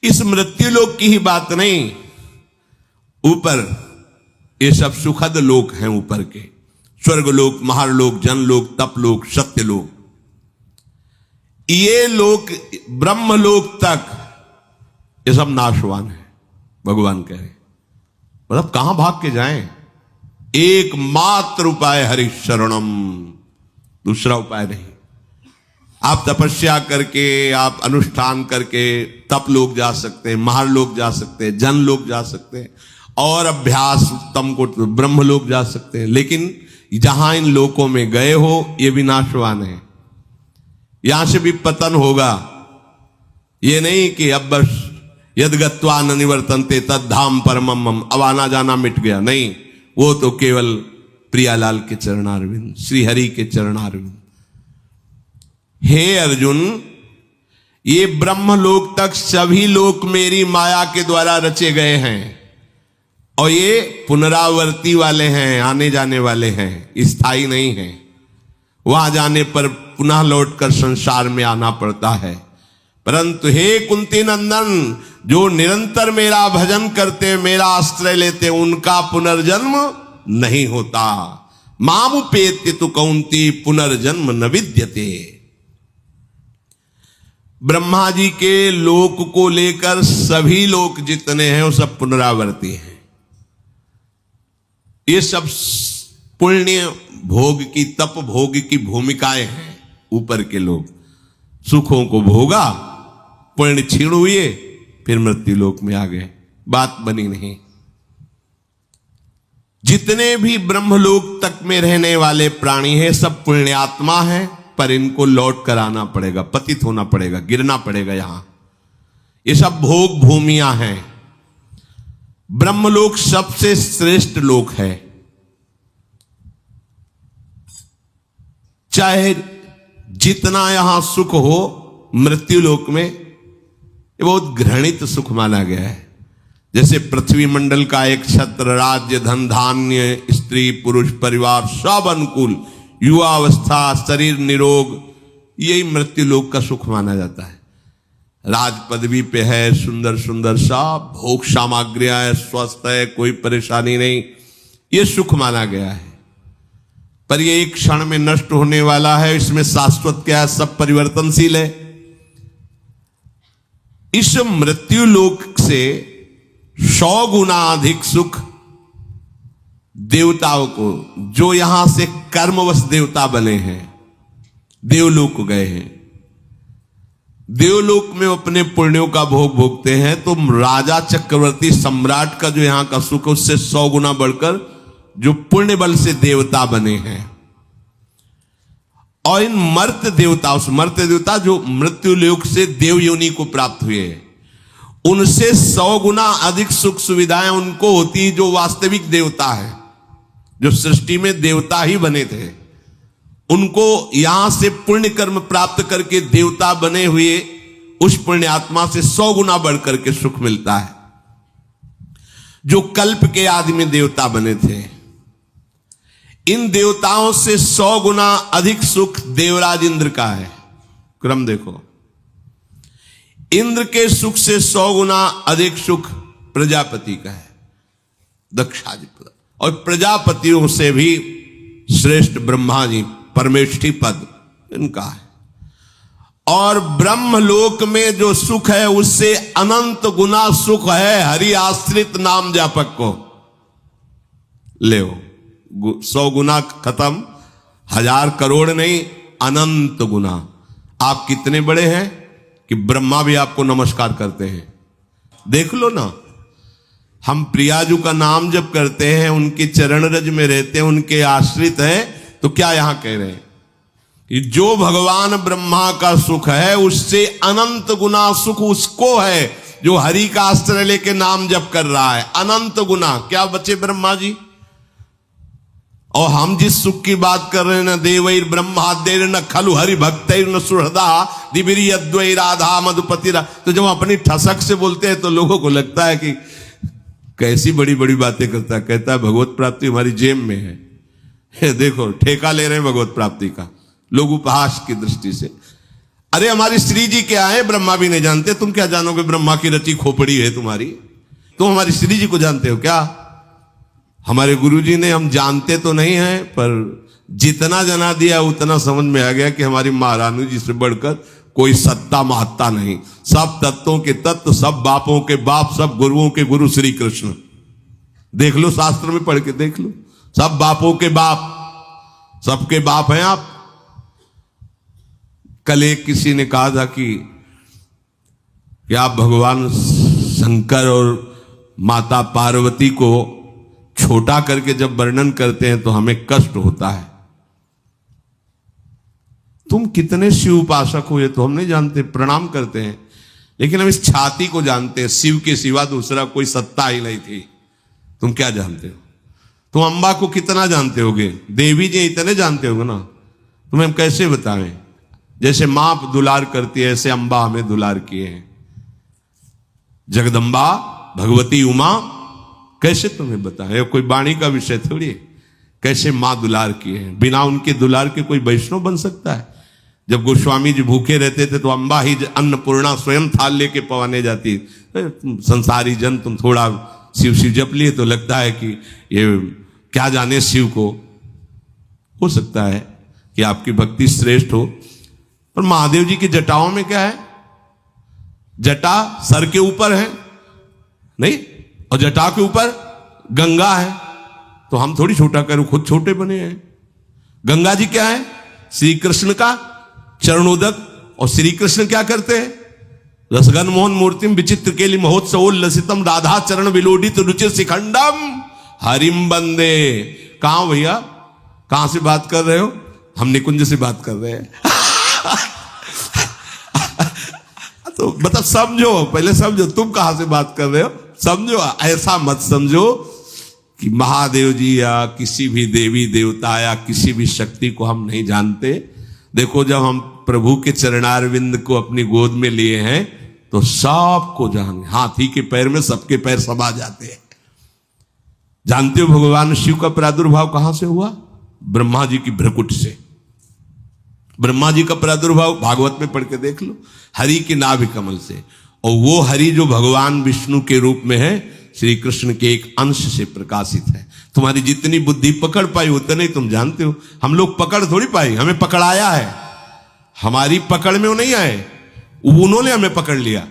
इस मृत्यु लोक की ही बात नहीं, ऊपर ये सब सुखद लोक हैं, ऊपर के स्वर्गलोक, महालोक, जनलोक, तपलोक, सत्यलोक, ये लोक ब्रह्मलोक तक ये सब नाशवान है। भगवान कह रहे मतलब कहां भाग के जाएं? एकमात्र उपाय हरिशरणम, दूसरा उपाय नहीं। आप तपस्या करके, आप अनुष्ठान करके तप लोग जा सकते हैं, महालोक जा सकते हैं, जन लोग जा सकते हैं, और अभ्यास उत्तम को ब्रह्म लोग जा सकते हैं। लेकिन जहां इन लोकों में गए हो ये विनाशवान है, यहां से भी पतन होगा। ये नहीं कि अब बस यद गत्वा न निवर्तन्ते तद्धाम परमम मम, अब आना जाना मिट गया, नहीं, वो तो केवल प्रियालाल के चरणारविंद, श्री हरि के चरणारविंद। हे अर्जुन, ये ब्रह्मलोक तक सभी लोक मेरी माया के द्वारा रचे गए हैं, और ये पुनरावर्ती वाले हैं, आने जाने वाले हैं, स्थायी नहीं हैं। वहां जाने पर पुनः लौटकर संसार में आना पड़ता है। परंतु हे कुंती नंदन, जो निरंतर मेरा भजन करते, मेरा आश्रय लेते, उनका पुनर्जन्म नहीं होता। मामुपेत्य तु कौंती पुनर्जन्म न विद्यते। ब्रह्मा जी के लोक को लेकर सभी लोक जितने हैं वो सब पुनरावर्ती हैं। ये सब पुण्य भोग की, तप भोग की भूमिकाएं हैं। ऊपर के लोग सुखों को भोगा, पुण्य क्षीण हुए, फिर मृत्यु लोक में आ गए, बात बनी नहीं। जितने भी ब्रह्मलोक तक में रहने वाले प्राणी हैं सब पुण्यात्मा हैं, पर इनको लौट कर आना पड़ेगा, पतित होना पड़ेगा, गिरना पड़ेगा यहां। ये सब भोग भूमियां हैं। ब्रह्मलोक सबसे श्रेष्ठ लोक है। चाहे जितना यहां सुख हो, मृत्यु लोक में ये बहुत घृणित सुख माना गया है। जैसे पृथ्वी मंडल का एक छत्र, राज्य, धन, धान्य, स्त्री, पुरुष, परिवार सब अनुकूल, युवावस्था, शरीर निरोग, यही मृत्यु लोक का सुख माना जाता है। राज पदवी पे है, सुंदर सुंदर सब भोग सामग्रियां है, स्वस्थ है, कोई परेशानी नहीं, ये सुख माना गया है। पर ये एक क्षण में नष्ट होने वाला है। इसमें शाश्वत क्या है? सब परिवर्तनशील है। इस मृत्यु लोक से 100 गुना अधिक सुख देवताओं को, जो यहां से कर्मवश देवता बने हैं, देवलोक गए हैं, देवलोक में अपने पुण्यों का भोग भोगते हैं, तो राजा चक्रवर्ती सम्राट का जो यहां का सुख है उससे 100 गुना बढ़कर जो पुण्य बल से देवता बने हैं। और इन मर्त देवता, उस मर्त देवता जो मृत्यु लोक से देव योनि को प्राप्त हुए, उनसे 100 गुना अधिक सुख सुविधाएं उनको होती जो वास्तविक देवता है, जो सृष्टि में देवता ही बने थे। उनको यहां से पुण्य कर्म प्राप्त करके देवता बने हुए उस पुण्य आत्मा से 100 गुना बढ़कर के सुख मिलता है। जो कल्प के आदि में देवता बने थे, इन देवताओं से 100 गुना अधिक सुख देवराज इंद्र का है। क्रम देखो, इंद्र के सुख से 100 गुना अधिक सुख प्रजापति का है, दक्षाधिपति, और प्रजापतियों से भी श्रेष्ठ ब्रह्मा जी, परमेष्ठी पद इनका है। और ब्रह्मलोक में जो सुख है उससे अनंत गुना सुख है हरि आश्रित नाम जापक को। ले 100 गुना खत्म, 1000 करोड़ नहीं, अनंत गुना। आप कितने बड़े हैं कि ब्रह्मा भी आपको नमस्कार करते हैं। देख लो ना, हम प्रियाजू का नाम जब करते हैं, उनके चरण रज में रहते हैं, उनके आश्रित हैं, तो क्या यहां कह रहे हैं कि जो भगवान ब्रह्मा का सुख है उससे अनंत गुना सुख उसको है जो हरि का आश्रय लेके नाम जप कर रहा है। अनंत गुना क्या बचे ब्रह्मा जी? और हम जिस सुख की बात कर रहे हैं, न देवैर ब्रह्मादेर न खलु हरि भक्तैर न सुहृदा दिबिरी अद्वै राधा मधुपति। तो जब अपनी ठसक से बोलते हैं तो लोगों को लगता है कि कैसी बड़ी बड़ी बातें करता है। कहता है भगवत प्राप्ति हमारी जेब में है। देखो ठेका ले रहे हैं भगवत प्राप्ति का लोग उपहास की दृष्टि से। अरे हमारी श्री जी क्या है ब्रह्मा भी नहीं जानते, तुम क्या जानोगे ब्रह्मा की रची खोपड़ी है तुम्हारी, तुम हमारी श्री जी को जानते हो क्या? हमारे गुरुजी ने, हम जानते तो नहीं हैं पर जितना जना दिया उतना समझ में आ गया कि हमारी महारानी जी से बढ़कर कोई सत्ता महत्ता नहीं। सब तत्वों के तत्व, सब बापों के बाप, सब गुरुओं के गुरु श्री कृष्ण। देख लो, शास्त्र में पढ़ के देख लो, सब बापों के बाप, सबके बाप हैं आप। कल एक किसी ने कहा था कि आप भगवान शंकर और माता पार्वती को छोटा करके जब वर्णन करते हैं तो हमें कष्ट होता है। तुम कितने शिव उपासक हो ये तो हम नहीं जानते, प्रणाम करते हैं, लेकिन हम इस छाती को जानते हैं, शिव के सिवा दूसरा कोई सत्ता ही नहीं थी। तुम क्या जानते हो? तुम अम्बा को कितना जानते होगे? देवी जी इतने जानते होगे ना, तुम्हें हम कैसे बताएं? जैसे मां दुलार करती है ऐसे अम्बा हमें दुलार किए हैं। जगदम्बा भगवती उमा कैसे तुम्हें बताएं? कोई वाणी का विषय थोड़ी है। कैसे मां दुलार किए हैं, बिना उनके दुलार के कोई वैष्णव बन सकता है? जब गोस्वामी जी भूखे रहते थे तो अम्बा ही अन्नपूर्णा स्वयं थाल लेके पवाने जाती। संसारी जन तुम थोड़ा शिव शिव जप लिए तो लगता है कि ये क्या जाने शिव को। हो सकता है कि आपकी भक्ति श्रेष्ठ हो, पर महादेव जी की जटाओं में क्या है? जटा सर के ऊपर है नहीं, और जटा के ऊपर गंगा है, तो हम थोड़ी छोटा करें, खुद छोटे बने हैं। गंगा जी क्या है? श्री कृष्ण का चरणोदक। और श्री कृष्ण क्या करते हैं? रसगन मोहन मूर्तिम विचित्र केली महोत्सव लसितम राधा चरण विलोडित रुचिर शिखंडम हरिम बंदे। कहां भैया, कहां से बात कर रहे हो? हम निकुंज से बात कर रहे हैं। तो मतलब समझो, पहले समझो तुम कहां से बात कर रहे हो, समझो। ऐसा मत समझो कि महादेव जी या किसी भी देवी देवता या किसी भी शक्ति को हम नहीं जानते। देखो, जब हम प्रभु के चरणारविंद को अपनी गोद में लिए हैं तो सबको जान, हाथी के पैर में सबके पैर समा जाते हैं। जानते हो भगवान शिव का प्रादुर्भाव कहां से हुआ? ब्रह्मा जी की भ्रकुट से। ब्रह्मा जी का प्रादुर्भाव भागवत में पढ़ के देख लो, हरि के नाभि कमल से। और वो हरि जो भगवान विष्णु के रूप में है, श्री कृष्ण के एक अंश से प्रकाशित है। तुम्हारी जितनी बुद्धि पकड़ पाई उतने ही तुम जानते हो। हम लोग पकड़ थोड़ी पाई, हमें पकड़ाया है। हमारी पकड़ में वो नहीं आए, उन्होंने हमें पकड़ लिया,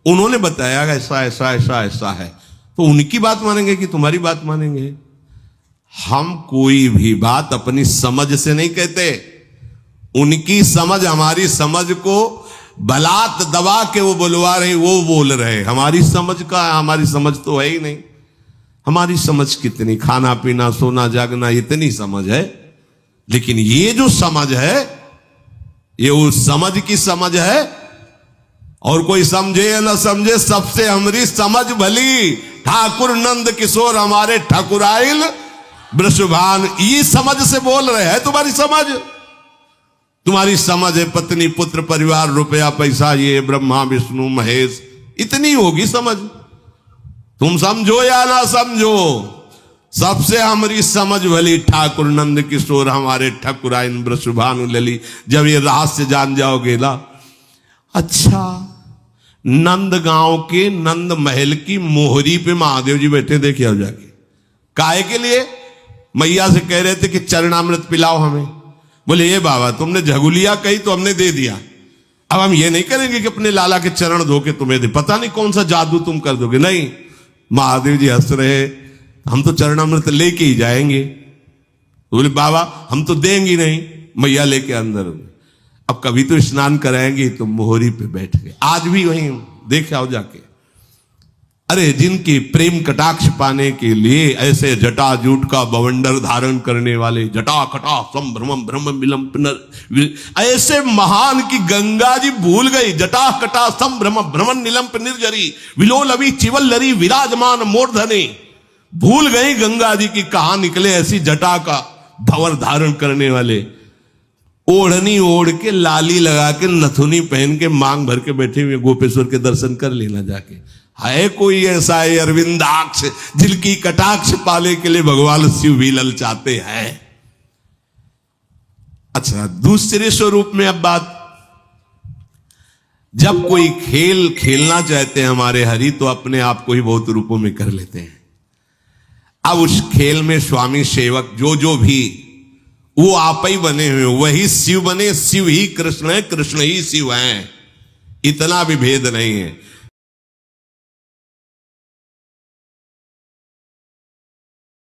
उन्होंने बताया ऐसा ऐसा ऐसा ऐसा है, तो उनकी बात मानेंगे कि तुम्हारी बात मानेंगे? हम कोई भी बात अपनी समझ से नहीं कहते। उनकी समझ हमारी समझ को बलात् दबा के वो बुलवा रहे, वो बोल रहे। हमारी समझ का, हमारी समझ तो है ही नहीं। हमारी समझ कितनी, खाना पीना सोना जागना, इतनी समझ है। लेकिन ये जो समझ है, ये उस समझ की समझ है। और कोई समझे या न समझे, सबसे हमारी समझ भली। ठाकुर नंद किशोर हमारे ठाकुराइल वृषभान, ये समझ से बोल रहे हैं। तुम्हारी समझ, तुम्हारी समझ है पत्नी पुत्र परिवार रुपया पैसा, ये ब्रह्मा विष्णु महेश, इतनी होगी समझ। तुम समझो या ना समझो, सबसे हमारी समझ भली ठाकुर नंद किशोर हमारे ठाकुराइन वृषभानु लली। जब ये रहस्य जान जाओगे ना, अच्छा नंद गांव के नंद महल की मोहरी पे महादेव जी बैठे, देखे हो जाके। काहे के लिए? मैया से कह रहे थे कि चरणामृत पिलाओ हमें। बोले ये बाबा तुमने झगुलिया कही तो हमने दे दिया, अब हम ये नहीं करेंगे कि अपने लाला के चरण धो के तुम्हें दे, पता नहीं कौन सा जादू तुम कर दोगे। नहीं, महादेव जी हंस रहे, हम तो चरणामृत लेके ही जाएंगे। बोले बाबा हम तो देंगे नहीं। मैया लेके अंदर, अब कभी तो स्नान कराएंगे, तो मोहरी पे बैठ गए। आज भी वहीं देख आओ जाके। अरे जिनके प्रेम कटाक्ष पाने के लिए ऐसे जटा जूट का बवंडर धारण करने वाले, जटा कटा संभ्रमम ब्रह्म मिलम पुनर्, ऐसे महान की गंगा जी भूल गई। जटा कटा संभ्रम भ्रमण निलंप निर्जरी विलोल अभी चिवल्लरी विराजमान मूर्धने। भूल गई गंगा जी की कहां निकले ऐसी जटा का भंवर धारण करने वाले। ओढ़नी ओढ़ के, लाली लगा के, नथुनी पहन के, मांग भर के बैठे हुए गोपेश्वर के दर्शन कर लेना जाके। है कोई ऐसा है अरविंदाक्ष जिनकी कटाक्ष पाने के लिए भगवान शिव भी ललचाते हैं? अच्छा, दूसरे स्वरूप में अब बात, जब कोई खेल खेलना चाहते हैं हमारे हरि तो अपने आप को ही बहुत रूपों में कर लेते हैं। अब उस खेल में स्वामी सेवक जो भी वो आप ही बने हुए, वही शिव बने, शिव ही कृष्ण है, कृष्ण ही शिव है, इतना भी भेद नहीं है।